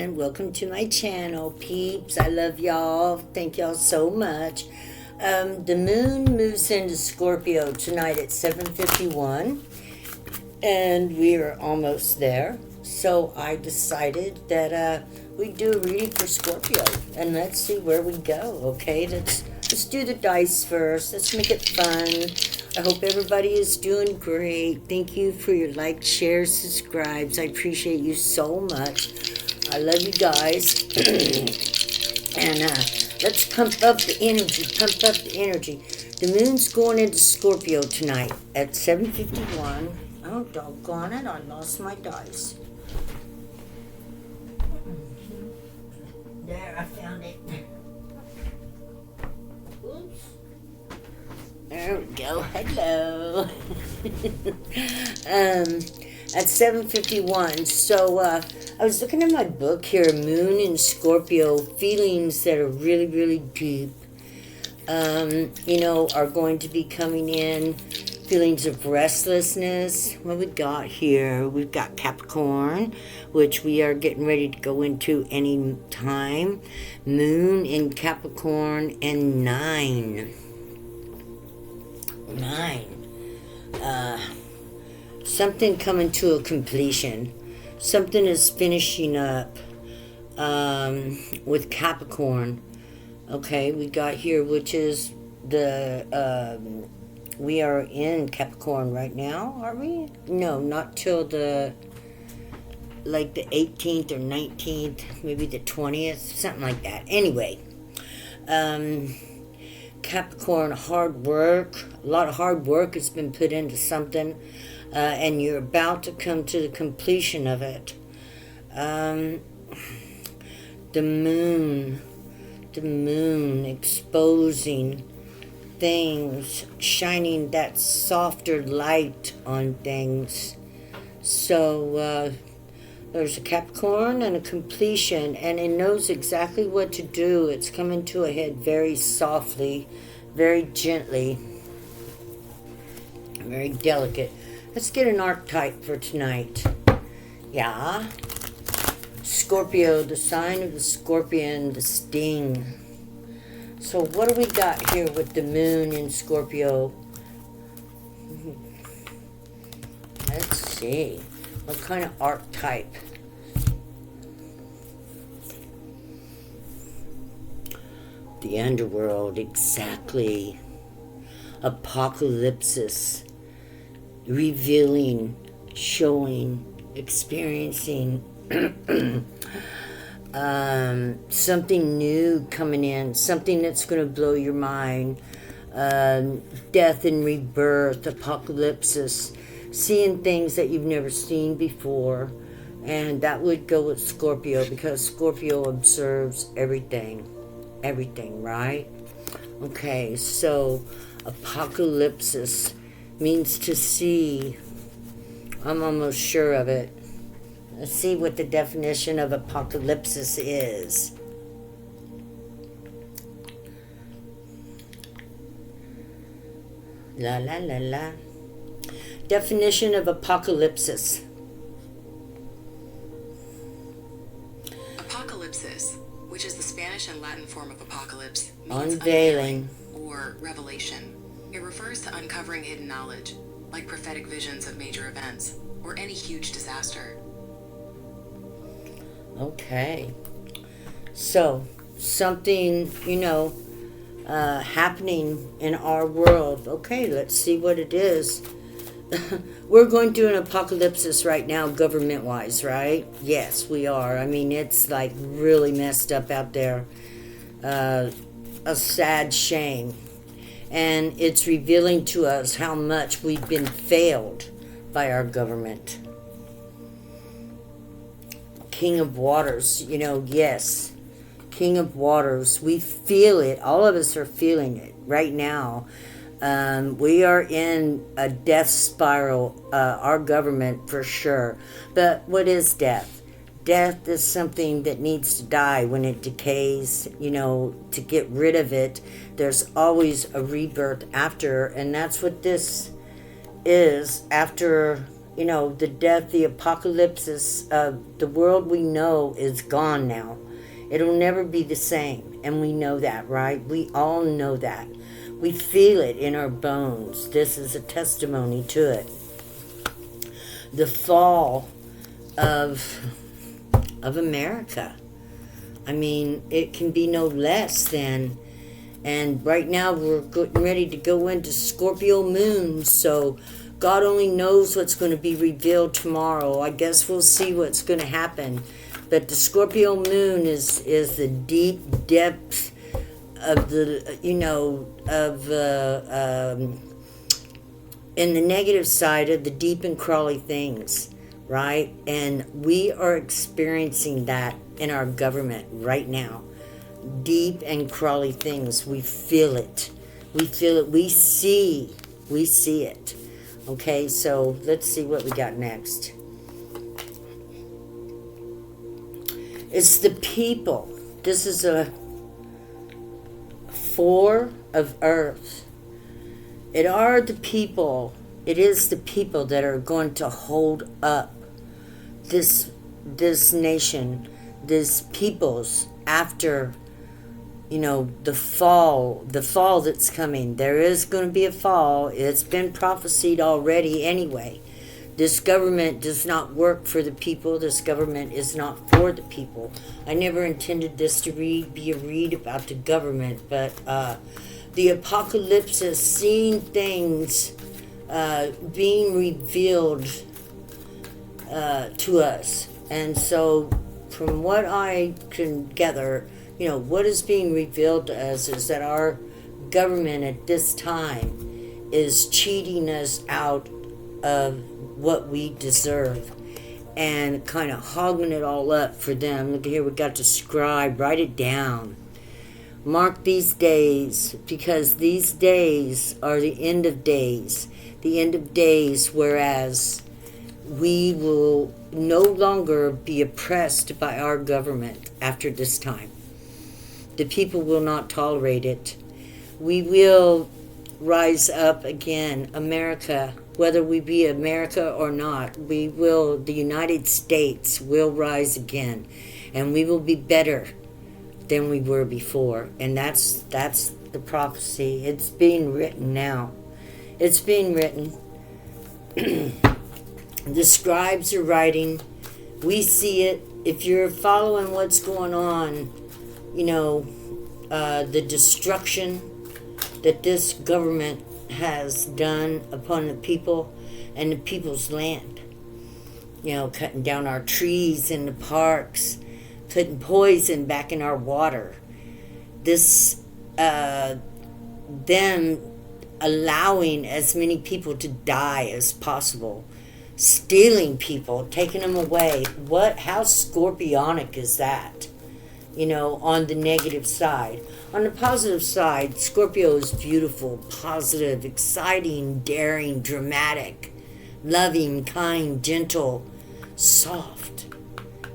again. Welcome to my channel, peeps. I love y'all. Thank y'all so much. The moon moves into Scorpio tonight at 7:51, and we are almost there. So I decided that we'd do a reading for Scorpio, and let's see where we go. Okay, let's do the dice first. Let's make it fun. I hope everybody is doing great. Thank you for your likes, shares, subscribes. I appreciate you so much. I love you guys. And let's pump up the energy. Pump up the energy. The moon's going into Scorpio tonight at 7:51. Oh, doggone it. I lost my dice. There, I found it. Oops. There we go. Hello. At 7:51. So I was looking at my book here, Moon in Scorpio, feelings that are really, really deep. Are going to be coming in. Feelings of restlessness. What we got here? We've got Capricorn, which we are getting ready to go into any time. Moon in Capricorn and 9. Something coming to a completion. Something is finishing up with Capricorn. Okay, we got here, which is we are in Capricorn right now, are we? No, not till the 18th or 19th, maybe the 20th, something like that. Anyway, Capricorn, hard work. A lot of hard work has been put into something, and you're about to come to the completion of it. The moon exposing things, shining that softer light on things. So there's a Capricorn and a completion, and it knows exactly what to do. It's coming to a head very softly, very gently, very delicate. Let's get an archetype for tonight. Yeah. Scorpio, the sign of the scorpion, the sting. So what do we got here with the moon in Scorpio? Let's see. What kind of archetype? The underworld, exactly. Apocalypse. Revealing, showing, experiencing. Something new coming in, something that's going to blow your mind. Death and rebirth, apocalypse, seeing things that you've never seen before. And that would go with Scorpio, because Scorpio observes everything, right? Okay, so apocalypse means to see. I'm almost sure of it. Let's see what the definition of apocalypse is. La la la la. Definition of apocalypse. Apocalypsis, which is the Spanish and Latin form of apocalypse, means unveiling or revelation. It refers to uncovering hidden knowledge, like prophetic visions of major events or any huge disaster. Okay. So, something, happening in our world. Okay, let's see what it is. We're going through an apocalypse right now, government-wise, right? Yes, we are. I mean, it's like really messed up out there. A sad shame. And it's revealing to us how much we've been failed by our government. King of Waters, yes. King of Waters. We feel it. All of us are feeling it right now. We are in a death spiral, our government for sure. But what is death? Death is something that needs to die when it decays, to get rid of it. There's always a rebirth after, and that's what this is. After the death, the apocalypse of the world we know is gone now. It'll never be the same. And we know that, right? We all know that. We feel it in our bones. This is a testimony to it. The fall of America. I mean, it can be no less than. And right now we're getting ready to go into Scorpio Moon, so God only knows what's going to be revealed tomorrow. I guess we'll see what's going to happen. But the Scorpio Moon is the deep depth of the, in the negative side of the deep and crawly things, right? And we are experiencing that in our government right now. Deep and crawly things. We feel it. We feel it. We see it. Okay, so let's see what we got next. It's the people. This is a 4 of Earth. It is the people that are going to hold up this nation, this peoples after, the fall that's coming. There is going to be a fall. It's been prophesied already anyway. This government does not work for the people. This government is not for the people. I never intended this to be a read about the government, but the apocalypse is seeing things being revealed to us. And so from what I can gather, what is being revealed to us is that our government at this time is cheating us out of what we deserve and kind of hogging it all up for them. Look here, we got to scribe, write it down. Mark these days, because these days are the end of days. The end of days, whereas we will no longer be oppressed by our government after this time. The people will not tolerate it. We will rise up again. America, whether we be America or not, the United States will rise again, and we will be better than we were before. And that's the prophecy. It's being written now. It's being written. The scribes are writing. We see it. If you're following what's going on, the destruction that this government has done upon the people and the people's land. Cutting down our trees in the parks, putting poison back in our water. This, them allowing as many people to die as possible. Stealing people, taking them away. How scorpionic is that? On the negative side. On the positive side, Scorpio is beautiful, positive, exciting, daring, dramatic, loving, kind, gentle, soft,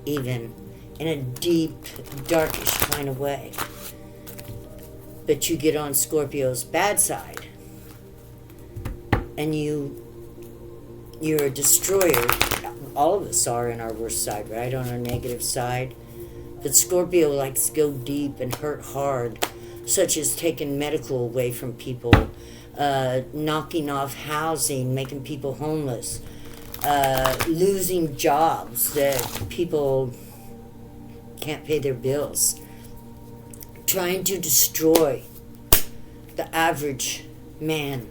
even, in a deep, darkish kind of way. But you get on Scorpio's bad side, and you're a destroyer. All of us are in our worst side, right? On our negative side. But Scorpio likes to go deep and hurt hard, such as taking medical away from people, knocking off housing, making people homeless, losing jobs that people can't pay their bills, trying to destroy the average man,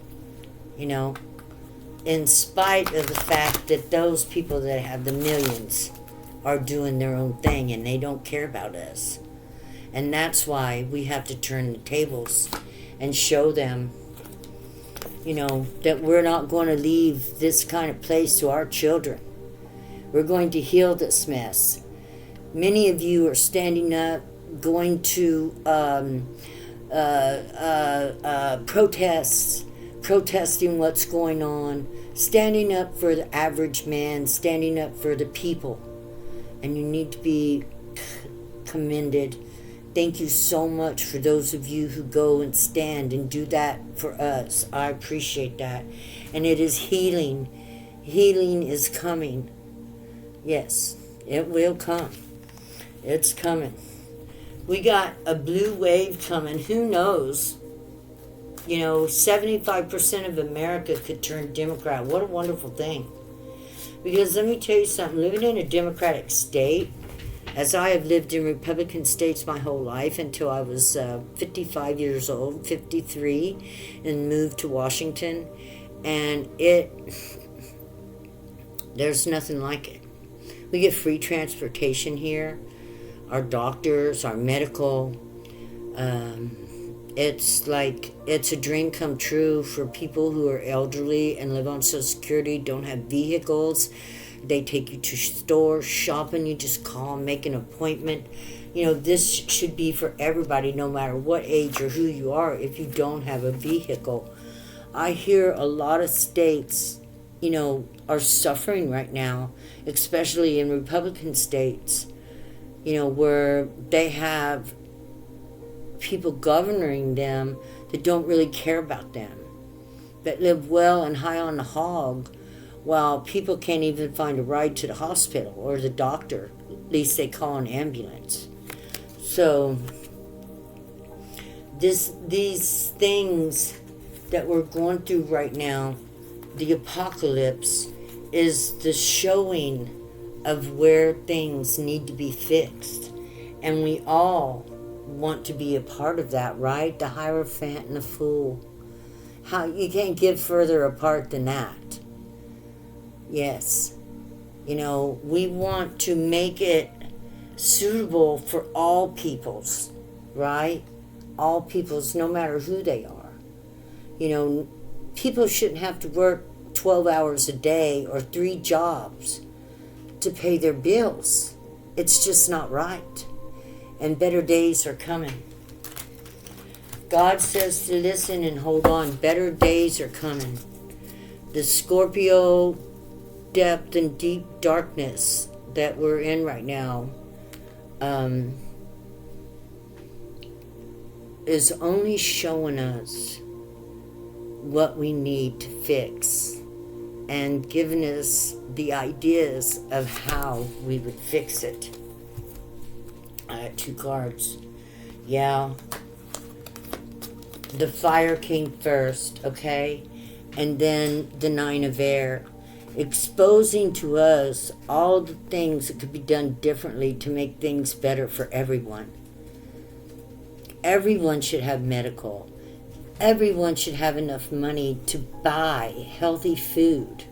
in spite of the fact that those people that have the millions are doing their own thing and they don't care about us. And that's why we have to turn the tables and show them, that we're not going to leave this kind of place to our children. We're going to heal this mess. Many of you are standing up, going to protests, protesting what's going on, standing up for the average man, standing up for the people. And you need to be commended. Thank you so much for those of you who go and stand and do that for us. I appreciate that. And it is healing Healing is coming. Yes, it will come. It's coming. We got a blue wave coming. Who knows? 75% of America could turn Democrat. What a wonderful thing. Because let me tell you something, living in a Democratic state, as I have lived in Republican states my whole life until I was 55 years old, 53, and moved to Washington, and there's nothing like it. We get free transportation here, our doctors, our medical. It's like it's a dream come true for people who are elderly and live on Social Security, don't have vehicles. They take you to stores, shopping, you just call and make an appointment. This should be for everybody, no matter what age or who you are, if you don't have a vehicle. I hear a lot of states, are suffering right now, especially in Republican states, where they have people governing them that don't really care about them, that live well and high on the hog, while people can't even find a ride to the hospital or the doctor. At least they call an ambulance. So these things that we're going through right now, the apocalypse, is the showing of where things need to be fixed. And we all want to be a part of that, right? The Hierophant and the Fool. How you can't get further apart than that. Yes. We want to make it suitable for all peoples, right? All peoples, no matter who they are. People shouldn't have to work 12 hours a day or 3 jobs to pay their bills. It's just not right. And better days are coming. God says to listen and hold on. Better days are coming. The Scorpio depth and deep darkness that we're in right now is only showing us what we need to fix and giving us the ideas of how we would fix it. I got 2 cards. Yeah. The Fire came first, okay? And then the 9 of Air. Exposing to us all the things that could be done differently to make things better for everyone. Everyone should have medical. Everyone should have enough money to buy healthy food.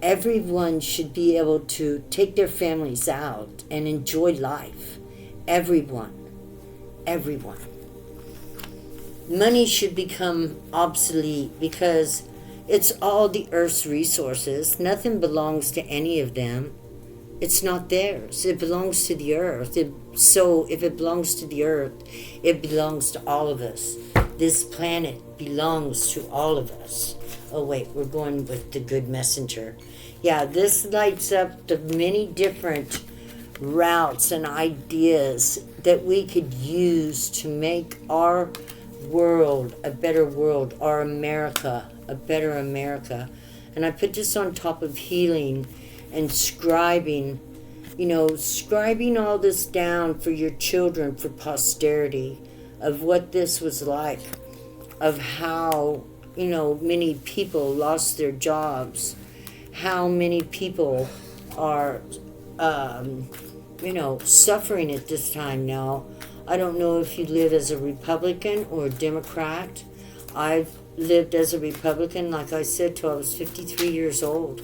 Everyone should be able to take their families out and enjoy life. Everyone. Money should become obsolete because it's all the earth's resources. Nothing belongs to any of them. It's not theirs. It belongs to the earth. So if it belongs to the earth, it belongs to all of us. This planet belongs to all of us. Oh wait, we're going with the good messenger. Yeah, this lights up the many different routes and ideas that we could use to make our world a better world, our America a better America. And I put this on top of healing and scribing, scribing all this down for your children, for posterity, of what this was like, of how, many people lost their jobs, how many people are, suffering at this time now. I don't know if you live as a Republican or a Democrat. I've lived as a Republican, like I said, till I was 53 years old.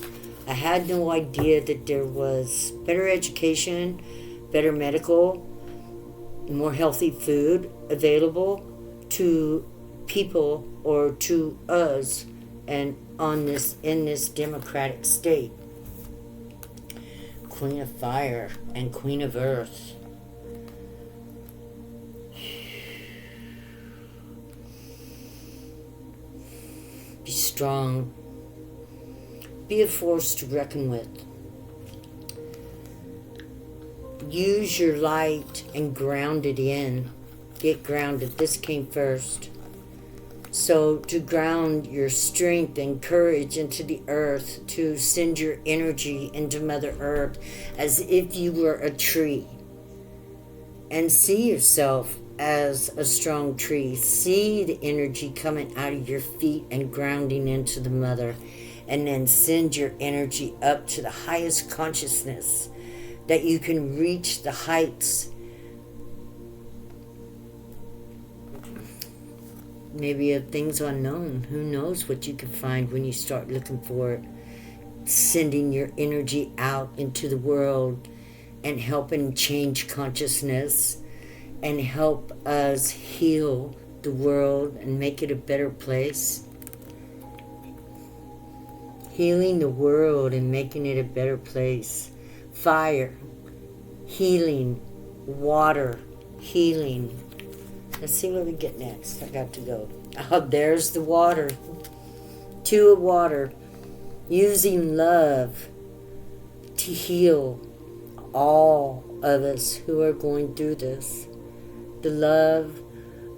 I had no idea that there was better education, better medical, more healthy food available to people or to us and in this democratic state. Queen of Fire and Queen of Earth. Be strong. Be a force to reckon with. Use your light and ground it in. Get grounded. This came first. So to ground your strength and courage into the earth, to send your energy into Mother Earth as if you were a tree. And see yourself as a strong tree. See the energy coming out of your feet and grounding into the Mother. And then send your energy up to the highest consciousness that you can reach the heights. Maybe of things unknown. Who knows what you can find when you start looking for it. Sending your energy out into the world and helping change consciousness and help us heal the world and make it a better place. Healing the world and making it a better place. Fire, healing, water, healing. Let's see what we get next. I got to go. Oh, there's the water. 2 of water. Using love to heal all of us who are going through this. The love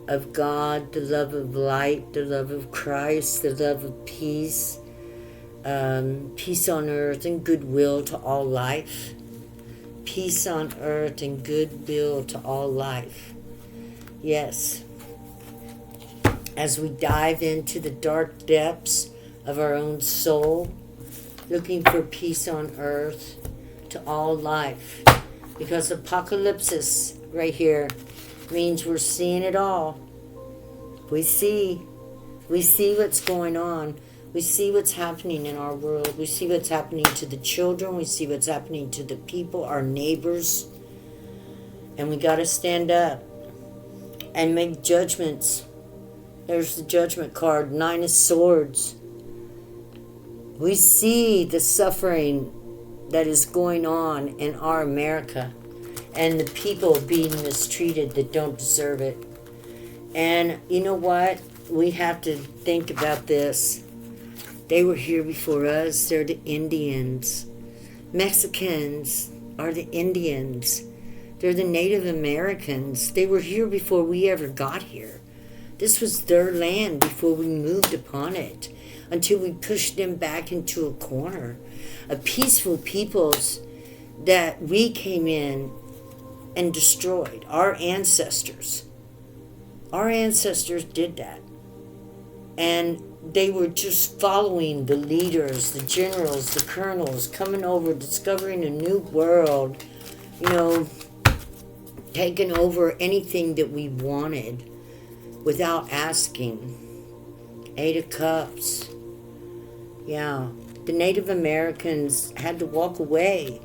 of God, the love of light, the love of Christ, the love of peace. Peace on earth and goodwill to all life. Peace on earth and goodwill to all life. Yes. As we dive into the dark depths of our own soul, looking for peace on earth to all life. Because apocalypse right here means we're seeing it all. We see what's going on. We see what's happening in our world. We see what's happening to the children. We see what's happening to the people, our neighbors. And we got to stand up and make judgments. There's the judgment card, 9 of Swords. We see the suffering that is going on in our America and the people being mistreated that don't deserve it. And you know what? We have to think about this. They were here before us. They're the Indians. Mexicans are the Indians. They're the Native Americans. They were here before we ever got here. This was their land before we moved upon it, until we pushed them back into a corner. A peaceful peoples that we came in and destroyed. Our ancestors. Our ancestors did that. And they were just following the leaders, the generals, the colonels, coming over, discovering a new world, taking over anything that we wanted without asking. 8 of Cups. Yeah, the Native Americans had to walk away.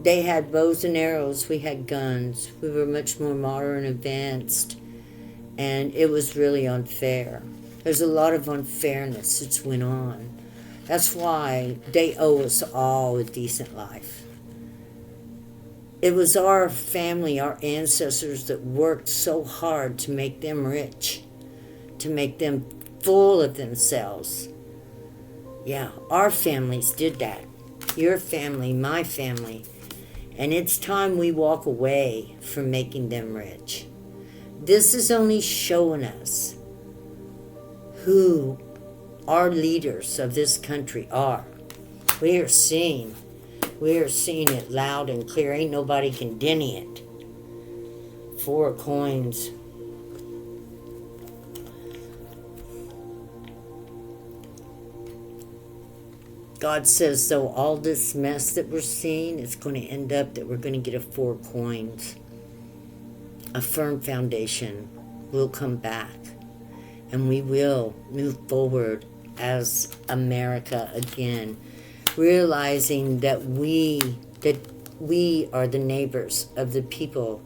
They had bows and arrows, we had guns. We were much more modern, advanced, and it was really unfair. There's a lot of unfairness that's went on. That's why they owe us all a decent life. It was our family, our ancestors that worked so hard to make them rich, to make them full of themselves. Yeah, our families did that. Your family, my family. And it's time we walk away from making them rich. This is only showing us who our leaders of this country are. We are seeing it loud and clear. Ain't nobody can deny it. 4 of Coins. God says, though, all this mess that we're seeing is going to end up that we're going to get a 4 of Coins. A firm foundation will come back. And we will move forward as America again, realizing that we are the neighbors of the people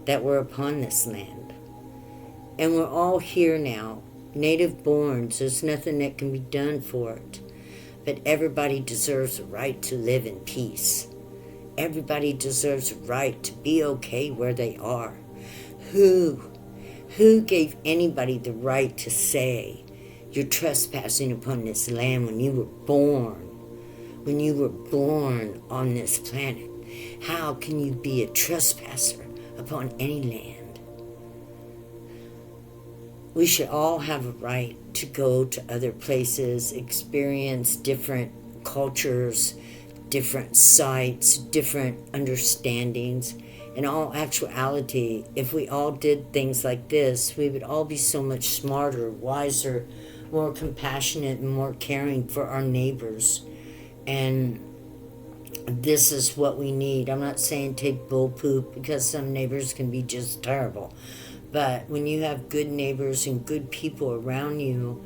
that were upon this land. And we're all here now, native borns. There's nothing that can be done for it. But everybody deserves a right to live in peace. Everybody deserves a right to be okay where they are. Who gave anybody the right to say you're trespassing upon this land when you were born? When you were born on this planet, how can you be a trespasser upon any land? we should all have a right to go to other places, experience different cultures, different sights, different understandings. In all actuality, if we all did things like this, we would all be so much smarter, wiser, more compassionate, and more caring for our neighbors. And this is what we need. I'm not saying take bull poop, because some neighbors can be just terrible. But when you have good neighbors and good people around you,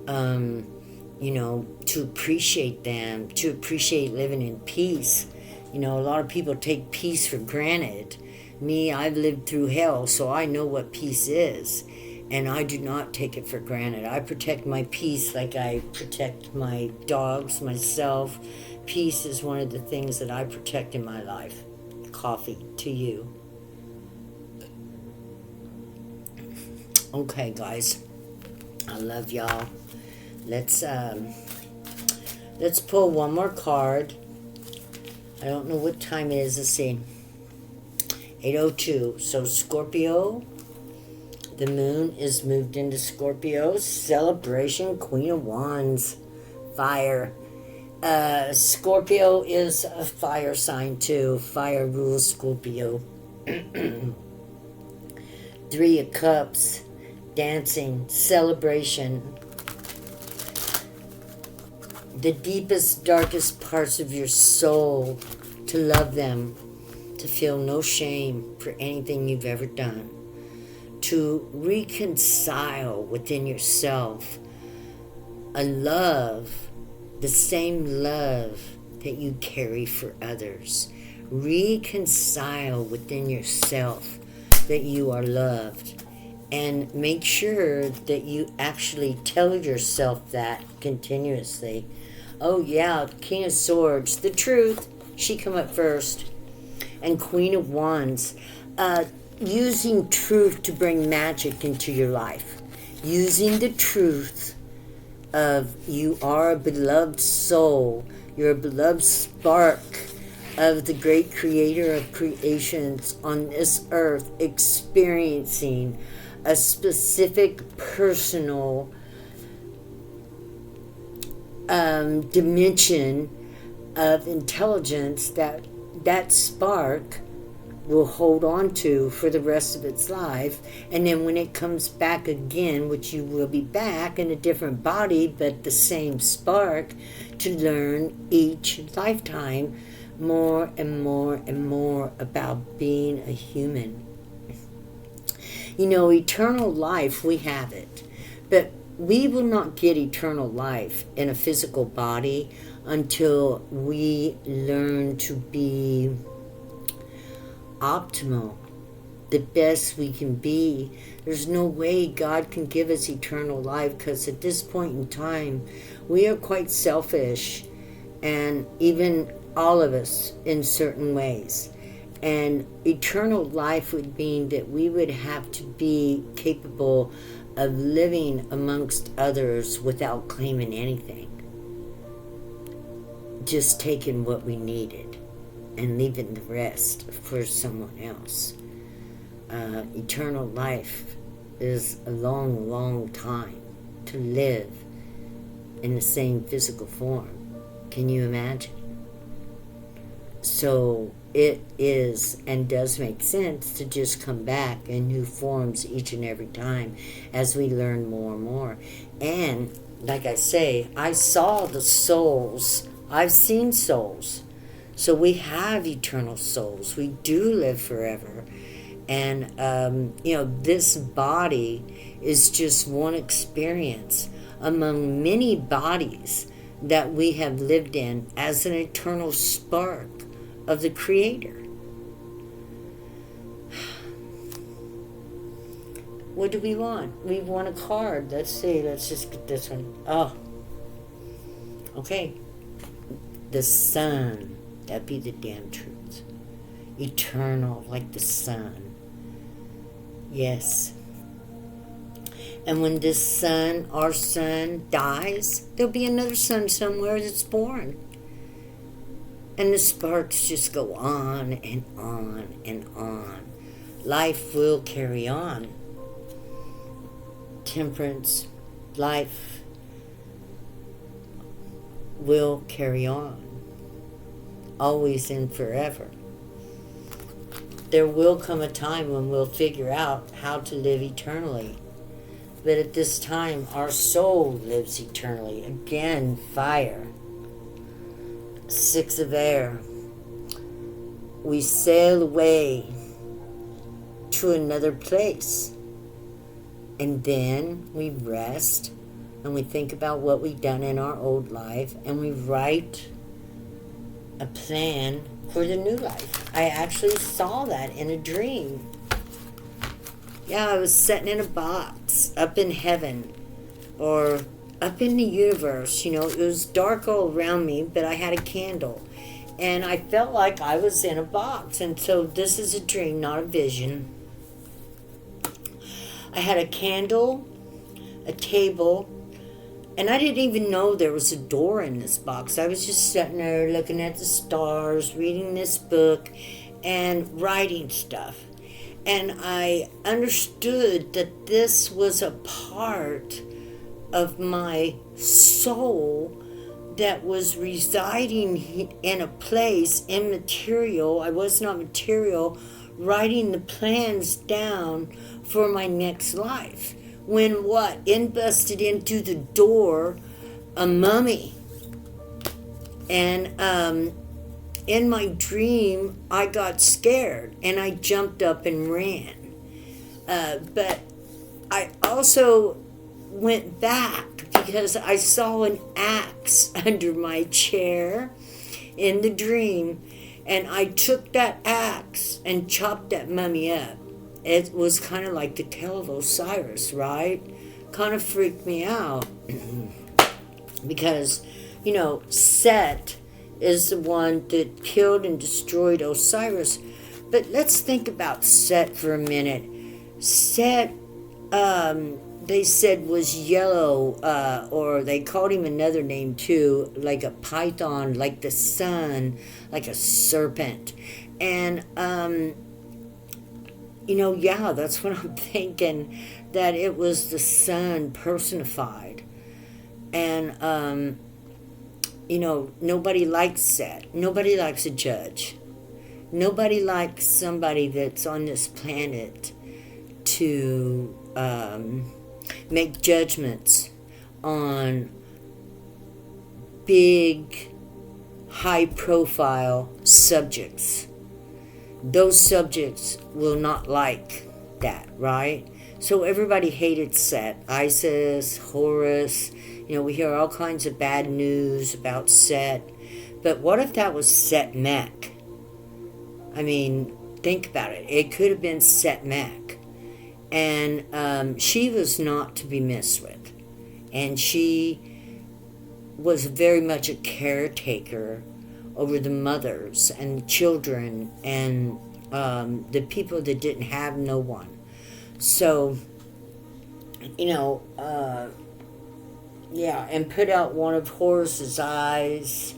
to appreciate them, to appreciate living in peace. A lot of people take peace for granted. Me, I've lived through hell, so I know what peace is. And I do not take it for granted. I protect my peace like I protect my dogs, myself. Peace is one of the things that I protect in my life. Coffee to you. Okay, guys. I love y'all. Let's pull one more card. I don't know what time it is. Let's see. 8:02. So Scorpio. The moon is moved into Scorpio. Celebration, Queen of Wands. Fire. Scorpio is a fire sign too. Fire rules Scorpio. 3 of Cups. Dancing. Celebration. The deepest, darkest parts of your soul. To love them. To feel no shame for anything you've ever done. To reconcile within yourself a love, the same love that you carry for others. Reconcile within yourself that you are loved, and make sure that you actually tell yourself that continuously. Oh yeah, King of Swords, the truth, she come up first. And Queen of Wands, using truth to bring magic into your life. Using the truth of you are a beloved soul. You're a beloved spark of the great creator of creations on this earth, experiencing a specific personal dimension of intelligence that spark will hold on to for the rest of its life. And then when it comes back again, which you will be back in a different body, but the same spark, to learn each lifetime more and more and more about being a human. Eternal life, we have it. But we will not get eternal life in a physical body until we learn to be optimal, the best we can be. There's no way God can give us eternal life, because at this point in time, we are quite selfish, and even all of us in certain ways. And eternal life would mean that we would have to be capable of living amongst others without claiming anything. Just taking what we needed and leaving the rest for someone else. Eternal life is a long, long time to live in the same physical form. Can you imagine? So it is and does make sense to just come back in new forms each and every time as we learn more and more. And like I say, I saw the souls. I've seen souls. So we have eternal souls. We do live forever. And, this body is just one experience among many bodies that we have lived in as an eternal spark of the Creator. What do we want? We want a card. Let's see. Let's just get this one. Oh. Okay. The sun. That'd be the damn truth. Eternal, like the sun. Yes. And when this sun, our sun, dies, there'll be another sun somewhere that's born. And the sparks just go on and on and on. Life will carry on. temperance, life will carry on, always and forever. There will come a time when we'll figure out how to live eternally. But at this time, our soul lives eternally. Again, fire. 6 of air. We sail away to another place. And then we rest and we think about what we've done in our old life and we write a plan for the new life. I actually saw that in a dream. Yeah, I was sitting in a box up in heaven or up in the universe. You know, it was dark all around me, but I had a candle. And I felt like I was in a box. And so this is a dream, not a vision. I had a candle, a table, and I didn't even know there was a door in this box. I was just sitting there looking at the stars, reading this book, and writing stuff. And I understood that this was a part of my soul that was residing in a place immaterial. I was not material, writing the plans down for my next life. When what? In busted into the door a mummy. And in my dream, I got scared and I jumped up and ran. But I also went back because I saw an axe under my chair in the dream, and I took that axe and chopped that mummy up. It was kind of like the tale of Osiris, right? Kind of freaked me out because, you know, Set is the one that killed and destroyed Osiris. But let's think about Set for a minute. Set, they said was yellow, or they called him another name too, like a python, like the sun, like a serpent. And, you know, yeah, that's what I'm thinking, that it was the sun personified. And, you know, nobody likes Set. Nobody likes a judge. Nobody likes somebody that's on this planet to make judgments on big, high-profile subjects. Those subjects will not like that, right? So everybody hated Set. Isis, Horus, you know, we hear all kinds of bad news about Set. But what if that was Set-Mech? I mean, think about it. It could have been Set-Mech. And she was not to be messed with. And she was very much a caretaker over the mothers and the children and the people that didn't have no one. So, you know, yeah, and put out one of Horus's eyes.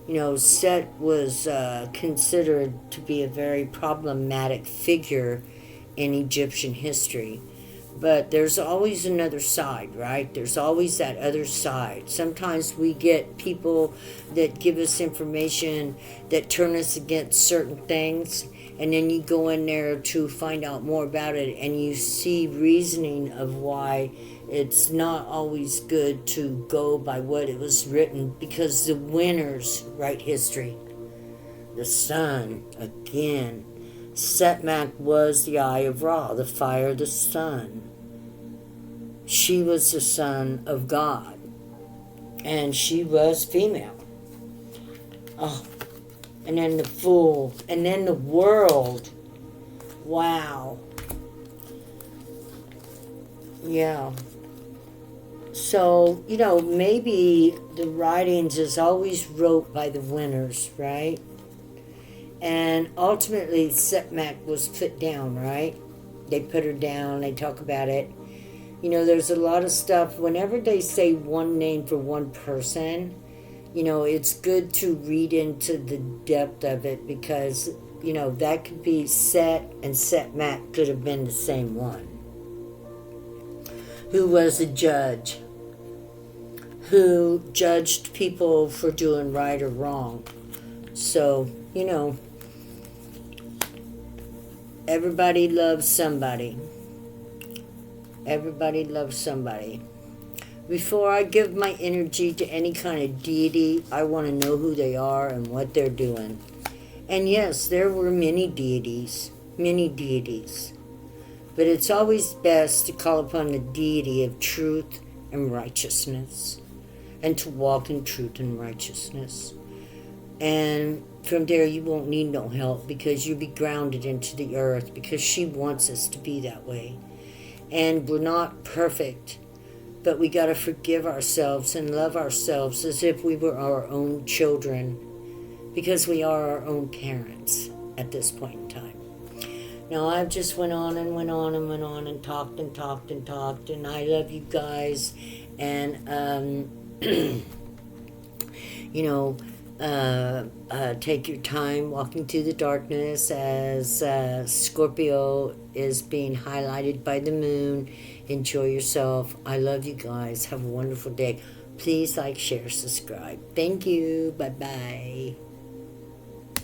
You know, Set was considered to be a very problematic figure in Egyptian history. But there's always another side, right? There's always that other side. Sometimes we get people that give us information that turn us against certain things, and then you go in there to find out more about it, and you see reasoning of why it's not always good to go by what it was written, because the winners write history. The sun, again. Setmak was the eye of Ra, the fire of the sun. She was the son of God, and she was female. Oh, and then the fool, and then the world. Wow. Yeah. So, you know, maybe the writings is always wrote by the winners, right? And ultimately, Setmak was put down, right? They put her down, they talk about it. You know, there's a lot of stuff. Whenever they say one name for one person, you know, it's good to read into the depth of it, because, you know, that could be Set and Setmak could have been the same one. who was a judge, who judged people for doing right or wrong. So, you know, everybody loves somebody. Everybody loves somebody. Before I give my energy to any kind of deity, I want to know who they are and what they're doing. And yes, there were many deities. But it's always best to call upon the deity of truth and righteousness, and to walk in truth and righteousness. And from there you won't need no help, because you'll be grounded into the earth, because she wants us to be that way. And we're not perfect, but we got to forgive ourselves and love ourselves as if we were our own children, because we are our own parents at this point in time. Now, I've just went on and went on and went on and talked and talked and talked, and I love you guys. And, you know, take your time walking through the darkness as Scorpio is being highlighted by the moon. Enjoy yourself. I love you guys. Have a wonderful day. Please like, share, subscribe. Thank you. Bye-bye.